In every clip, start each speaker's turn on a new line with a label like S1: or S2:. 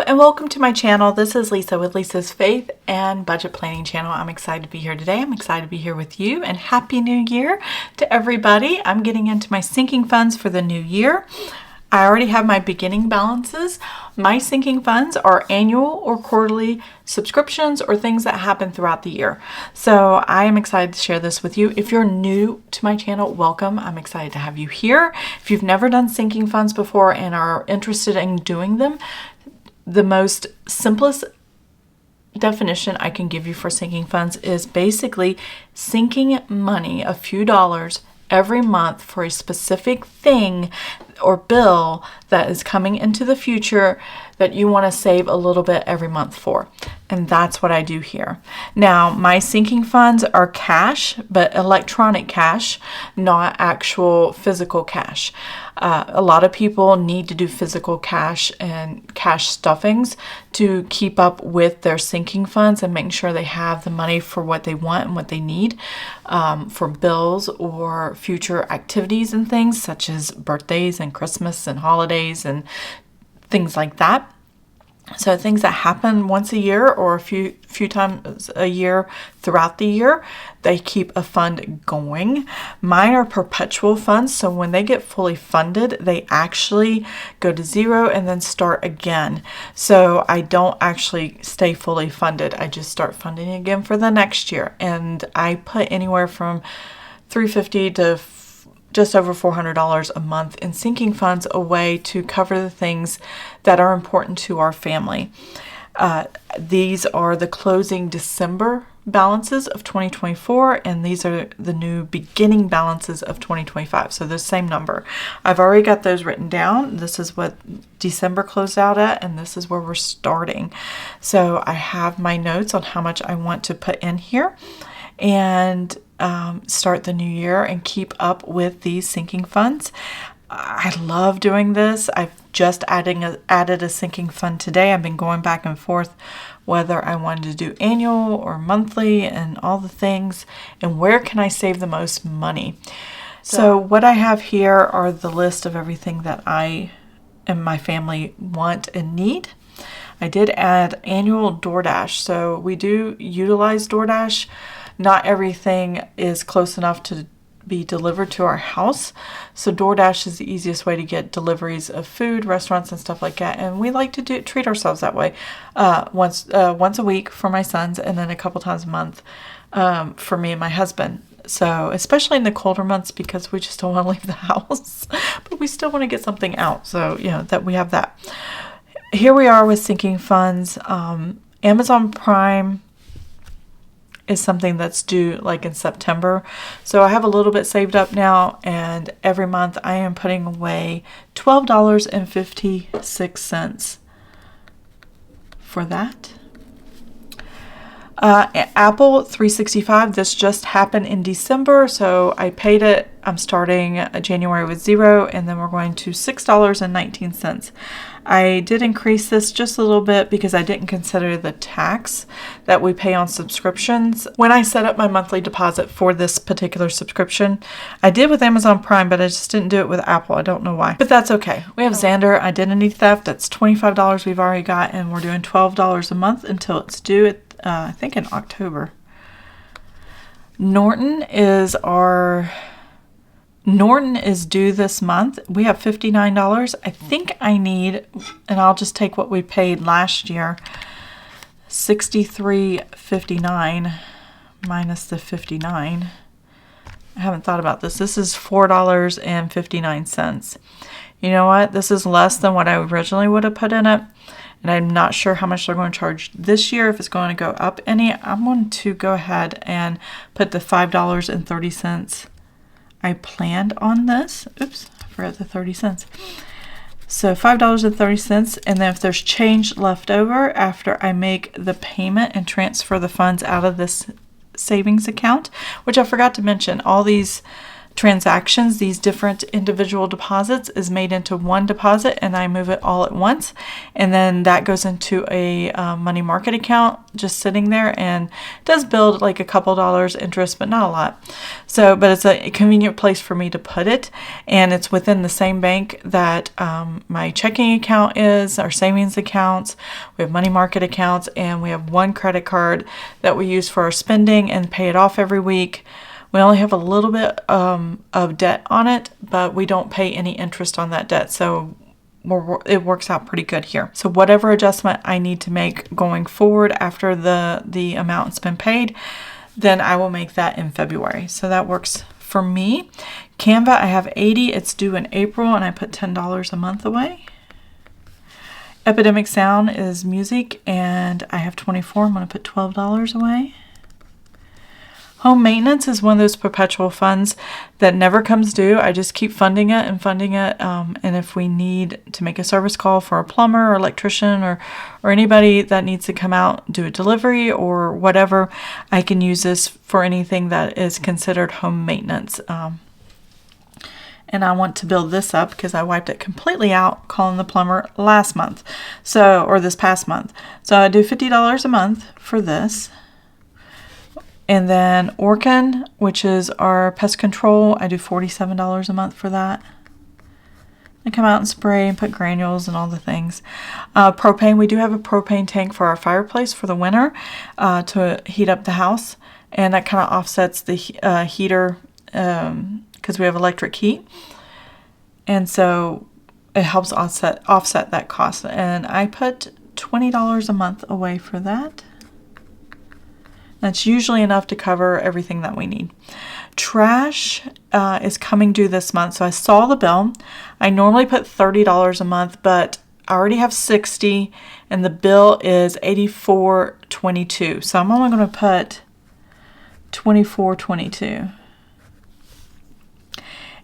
S1: and welcome to my channel. This is Lisa with Lisa's Faith and Budget Planning channel. I'm excited to be here today. I'm excited to be here with you, and Happy New Year to everybody. I'm getting into my sinking funds for the new year. I already have my beginning balances. My sinking funds are annual or quarterly subscriptions or things that happen throughout the year. So I am excited to share this with you. If you're new to my channel, welcome. I'm excited to have you here. If you've never done sinking funds before and are interested in doing them, the most simplest definition I can give you for sinking funds is basically sinking money, a few dollars every month for a specific thing or bill that is coming into the future that you want to save a little bit every month for. And that's what I do here. Now, my sinking funds are cash, but electronic cash, not actual physical cash. A lot of people need to do physical cash and cash stuffings to keep up with their sinking funds and making sure they have the money for what they want and what they need for bills or future activities and things such as birthdays and Christmas and holidays and things like that. So things that happen once a year or a few times a year throughout the year, they keep a fund going. Mine are perpetual funds, so when they get fully funded, they actually go to zero and then start again. So I don't actually stay fully funded. I just start funding again for the next year. And I put anywhere from $350 to just over $400 a month in sinking funds away to cover the things that are important to our family. These are the closing December balances of 2024, and these are the new beginning balances of 2025. So the same number. I've already got those written down. This is what December closed out at, and this is where we're starting. So I have my notes on how much I want to put in here and start the new year and keep up with these sinking funds. I love doing this. I've just added a sinking fund today. I've been going back and forth whether I wanted to do annual or monthly and all the things, and where can I save the most money. So what I have here are the list of everything that I and my family want and need. I did add annual DoorDash. So we do utilize DoorDash. Not everything is close enough to be delivered to our house. So DoorDash is the easiest way to get deliveries of food, restaurants, and stuff like that. And we like to treat ourselves that way once a week for my sons, and then a couple times a month for me and my husband. So especially in the colder months, because we just don't want to leave the house, but we still want to get something out. So, that we have that. Here we are with sinking funds. Amazon Prime is something that's due like in September. So I have a little bit saved up now, and every month I am putting away $12.56 for that. Apple 365, this just happened in December, so I paid it. I'm starting January with $0, and then we're going to $6.19. I did increase this just a little bit because I didn't consider the tax that we pay on subscriptions. When I set up my monthly deposit for this particular subscription, I did with Amazon Prime, but I just didn't do it with Apple. I don't know why, but that's okay. We have Xandr identity theft. That's $25 we've already got, and we're doing $12 a month until it's due at I think in October. Norton is due this month. We have $59. I think I need, and I'll just take what we paid last year, $63.59 minus the 59. I haven't thought about this. This is $4.59. You know what? This is less than what I originally would have put in it. And I'm not sure how much they're going to charge this year, if it's going to go up any. I'm going to go ahead and put the $5.30 I planned on this. Oops, I forgot the 30 cents. So $5.30, and then if there's change left over after I make the payment and transfer the funds out of this savings account, which I forgot to mention, all these transactions, these different individual deposits, is made into one deposit, and I move it all at once, and then that goes into a money market account just sitting there, and it does build like a couple dollars interest, but not a lot. So, but it's a convenient place for me to put it, and it's within the same bank that my checking account is, our savings accounts. We have money market accounts, and we have one credit card that we use for our spending and pay it off every week. We only have a little bit of debt on it, but we don't pay any interest on that debt. So it works out pretty good here. So whatever adjustment I need to make going forward after the amount's been paid, then I will make that in February. So that works for me. Canva, I have 80. It's due in April, and I put $10 a month away. Epidemic Sound is music, and I have 24. I'm going to put $12 away. Home maintenance is one of those perpetual funds that never comes due. I just keep funding it and funding it. And if we need to make a service call for a plumber or electrician or anybody that needs to come out, do a delivery or whatever, I can use this for anything that is considered home maintenance. And I want to build this up because I wiped it completely out calling the plumber last month. Or this past month. So I do $50 a month for this. And then Orkin, which is our pest control, I do $47 a month for that. I come out and spray and put granules and all the things. Propane, we do have a propane tank for our fireplace for the winter to heat up the house. And that kind of offsets the heater because we have electric heat. And so it helps offset that cost. And I put $20 a month away for that. That's usually enough to cover everything that we need. Trash is coming due this month. So I saw the bill. I normally put $30 a month, but I already have $60 and the bill is $84.22. So I'm only going to put $24.22.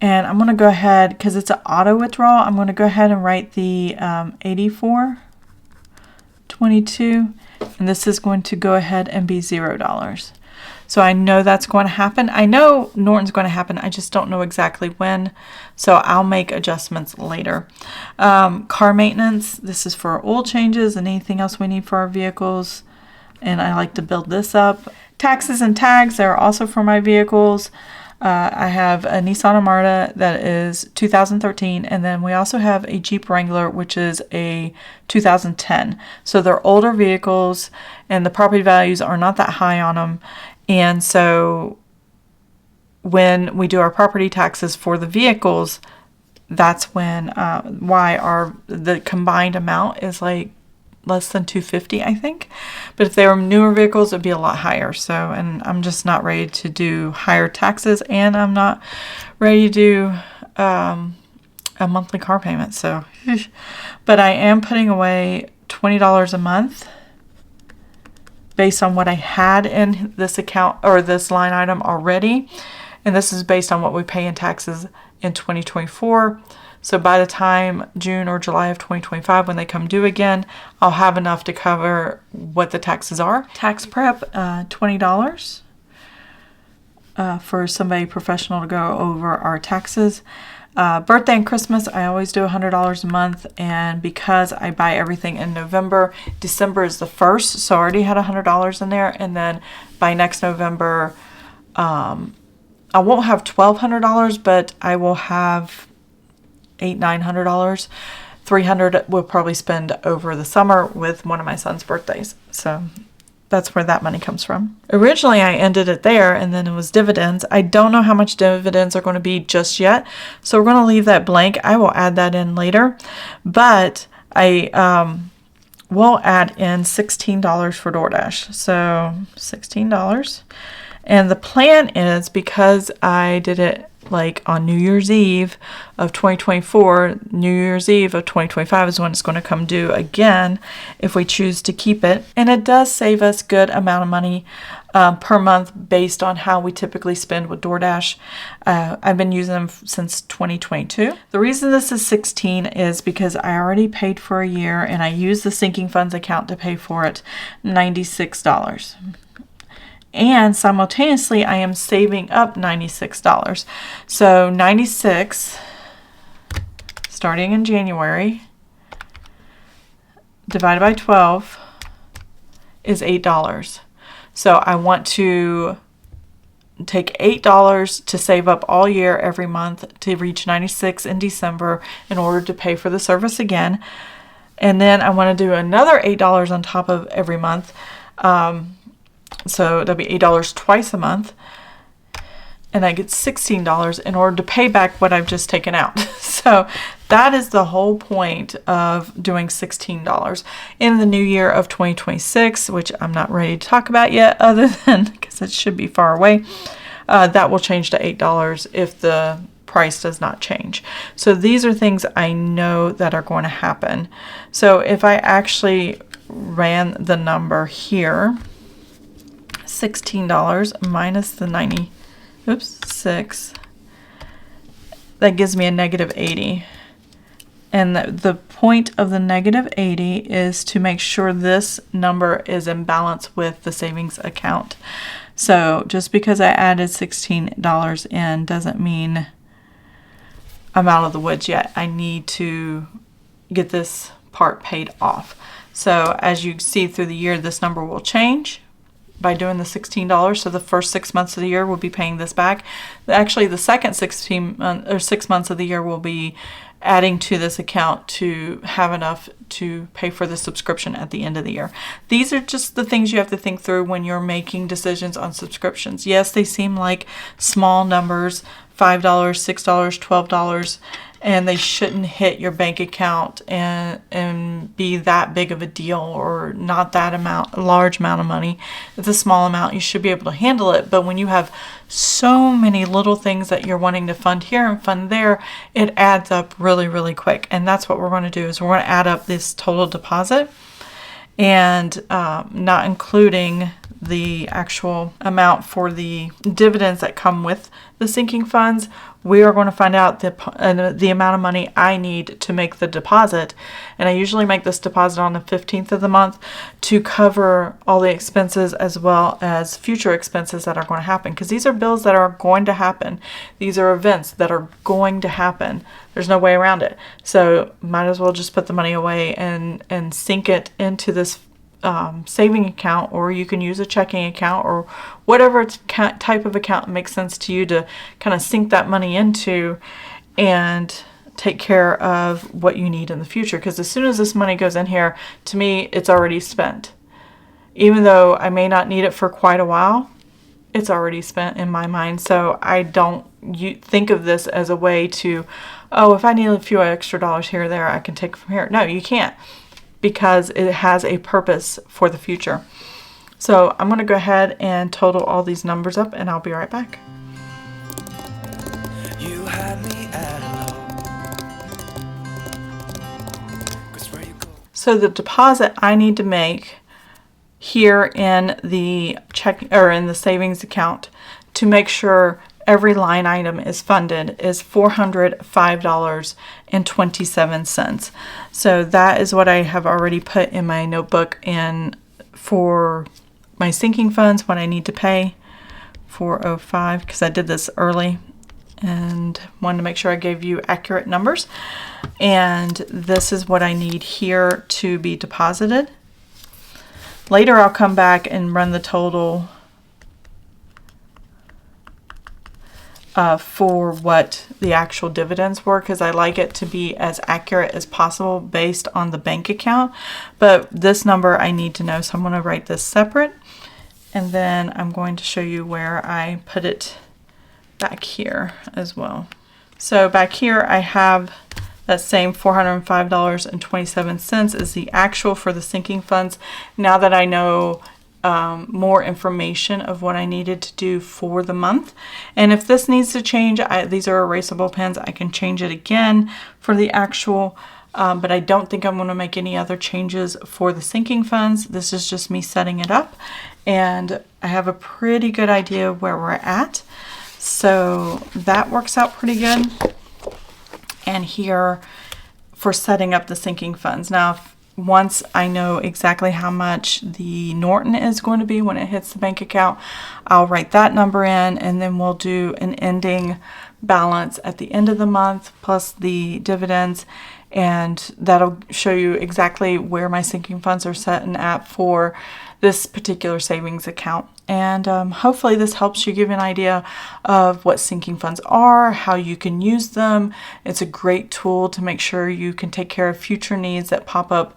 S1: And I'm going to go ahead, because it's an auto withdrawal, I'm going to go ahead and write the $84.22. And this is going to go ahead and be $0. So I know that's going to happen. I know Norton's going to happen. I just don't know exactly when. So I'll make adjustments later. Car maintenance. This is for our oil changes and anything else we need for our vehicles. And I like to build this up. Taxes and tags are also for my vehicles. I have a Nissan Armada that is 2013, and then we also have a Jeep Wrangler, which is a 2010. So they're older vehicles, and the property values are not that high on them. And so when we do our property taxes for the vehicles, that's when why the combined amount is like less than $250, I think. But if they were newer vehicles, it'd be a lot higher. So, and I'm just not ready to do higher taxes, and I'm not ready to do a monthly car payment. So, but I am putting away $20 a month based on what I had in this account or this line item already. And this is based on what we pay in taxes in 2024. So by the time June or July of 2025, when they come due again, I'll have enough to cover what the taxes are. Tax prep, $20 for somebody professional to go over our taxes. Birthday and Christmas, I always do $100 a month. And because I buy everything in November, December is the 1st. So I already had $100 in there. And then by next November, I won't have $1,200, but I will have $800-900. $300 we'll probably spend over the summer with one of my son's birthdays. So that's where that money comes from. Originally, I ended it there, and then it was dividends. I don't know how much dividends are going to be just yet, so we're going to leave that blank. I will add that in later, but I will add in $16 for DoorDash. So $16. And the plan is, because I did it like on New Year's Eve of 2024, New Year's Eve of 2025 is when it's going to come due again if we choose to keep it. And it does save us good amount of money per month based on how we typically spend with DoorDash. I've been using them since 2022. The reason this is 16 is because I already paid for a year and I used the sinking funds account to pay for it, $96. And simultaneously, I am saving up $96. So $96, starting in January, divided by 12 is $8. So I want to take $8 to save up all year every month to reach 96 in December in order to pay for the service again. And then I want to do another $8 on top of every month. So that'll be $8 twice a month. And I get $16 in order to pay back what I've just taken out. So that is the whole point of doing $16 in the new year of 2026, which I'm not ready to talk about yet, other than because it should be far away. That will change to $8 if the price does not change. So these are things I know that are going to happen. So if I actually ran the number here, $16 minus the 6, that gives me a negative 80. And the point of the negative 80 is to make sure this number is in balance with the savings account. So just because I added $16 in doesn't mean I'm out of the woods yet. I need to get this part paid off. So as you see through the year, this number will change by doing the $16. So the first 6 months of the year we'll be paying this back. Actually, the second 6 months of the year will be adding to this account to have enough to pay for the subscription at the end of the year. These are just the things you have to think through when you're making decisions on subscriptions. Yes, they seem like small numbers, $5, $6, $12, and they shouldn't hit your bank account and be that big of a deal, or not that large amount of money. It's a small amount. You should be able to handle it. But when you have so many little things that you're wanting to fund here and fund there, it adds up really, really quick. And that's what we're going to do, is we're going to add up this total deposit, and not including the actual amount for the dividends that come with the sinking funds. We are going to find out the amount of money I need to make the deposit. And I usually make this deposit on the 15th of the month to cover all the expenses as well as future expenses that are going to happen. Because these are bills that are going to happen. These are events that are going to happen. There's no way around it. So might as well just put the money away and sink it into this saving account, or you can use a checking account, or whatever type of account makes sense to you to kind of sink that money into and take care of what you need in the future. Because as soon as this money goes in here, to me, it's already spent. Even though I may not need it for quite a while, it's already spent in my mind. So I don't think of this as a way to, oh, if I need a few extra dollars here or there, I can take from here. No, you can't, because it has a purpose for the future. So I'm going to go ahead and total all these numbers up, and I'll be right back. You had me at so the deposit I need to make here in the check or in the savings account to make sure every line item is funded is $405.27. So that is what I have already put in my notebook in for my sinking funds when I need to pay. $405, because I did this early and wanted to make sure I gave you accurate numbers. And this is what I need here to be deposited. Later I'll come back and run the total for what the actual dividends were, because I like it to be as accurate as possible based on the bank account. But this number I need to know, so I'm going to write this separate, and then I'm going to show you where I put it back here as well. So back here I have that same $405.27 is the actual for the sinking funds. Now that I know more information of what I needed to do for the month. And if this needs to change, these are erasable pens, I can change it again for the actual, but I don't think I'm going to make any other changes for the sinking funds. This is just me setting it up, and I have a pretty good idea of where we're at. So that works out pretty good. And here for setting up the sinking funds. Now, once I know exactly how much the Norton is going to be when it hits the bank account, I'll write that number in, and then we'll do an ending balance at the end of the month plus the dividends. and that'll show you exactly where my sinking funds are set and at for this particular savings account. And hopefully this helps you give an idea of what sinking funds are, how you can use them. It's a great tool to make sure you can take care of future needs that pop up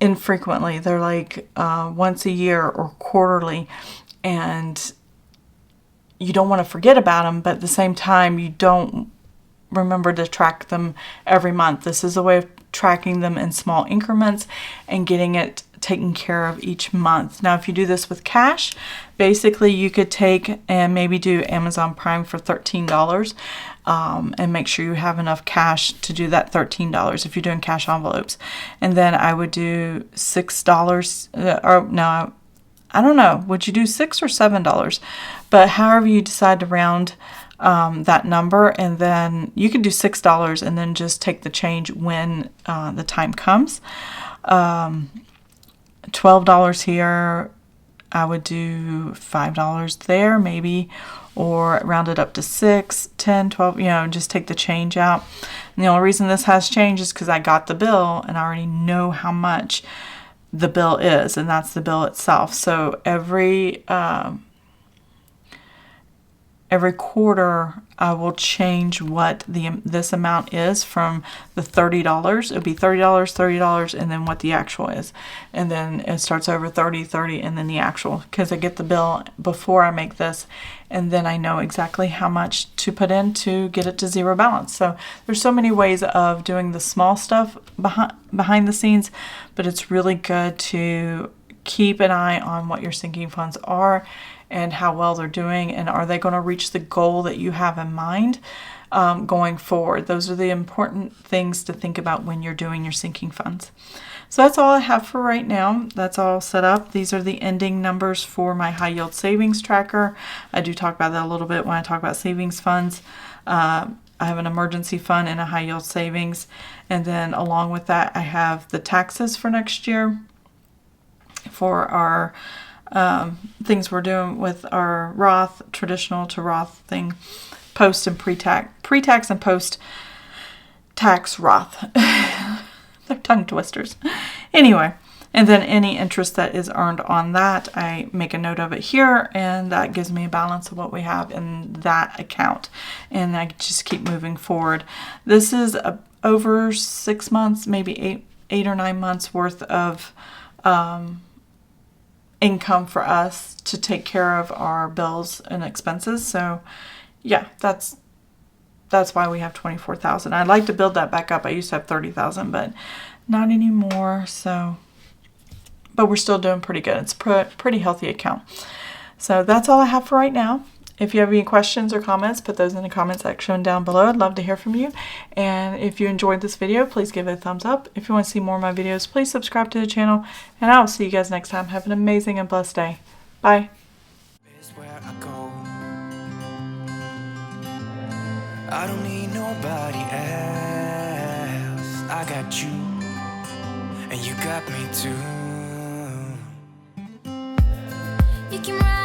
S1: infrequently. They're like once a year or quarterly, and you don't want to forget about them, but at the same time you don't remember to track them every month. This is a way of tracking them in small increments and getting it taken care of each month. Now, if you do this with cash, basically you could take and maybe do Amazon Prime for $13 and make sure you have enough cash to do that $13 if you're doing cash envelopes. And then I would do $6 or no, I don't know, would you do $6 or $7? But however you decide to round that number, and then you can do $6 and then just take the change when the time comes. $12 here, I would do $5 there maybe, or round it up to 6, 10, 12, just take the change out. And the only reason this has changed is because I got the bill and I already know how much the bill is, and that's the bill itself. So every quarter I will change what this amount is from the $30. It'll be $30, and then what the actual is. And then it starts over 30, and then the actual, because I get the bill before I make this, and then I know exactly how much to put in to get it to zero balance. So there's so many ways of doing the small stuff behind the scenes, but it's really good to keep an eye on what your sinking funds are and how well they're doing, and are they going to reach the goal that you have in mind going forward. Those are the important things to think about when you're doing your sinking funds. So that's all I have for right now. That's all set up. These are the ending numbers for my high yield savings tracker. I do talk about that a little bit when I talk about savings funds. I have an emergency fund and a high yield savings, and then along with that I have the taxes for next year for our things we're doing with our Roth, traditional to Roth thing, post and pre-tax and post-tax Roth. They're tongue twisters. Anyway, and then any interest that is earned on that, I make a note of it here, and that gives me a balance of what we have in that account. And I just keep moving forward. This is over 6 months, maybe eight or 9 months worth of income for us to take care of our bills and expenses. So yeah, that's why we have 24,000. I'd like to build that back up. I used to have 30,000, but not anymore. So, but we're still doing pretty good. It's a pretty healthy account. So that's all I have for right now. If you have any questions or comments, put those in the comment section down below. I'd love to hear from you. And if you enjoyed this video, please give it a thumbs up. If you want to see more of my videos, please subscribe to the channel. And I will see you guys next time. Have an amazing and blessed day. Bye. I don't need nobody else. I got you, and you got me too. You can ride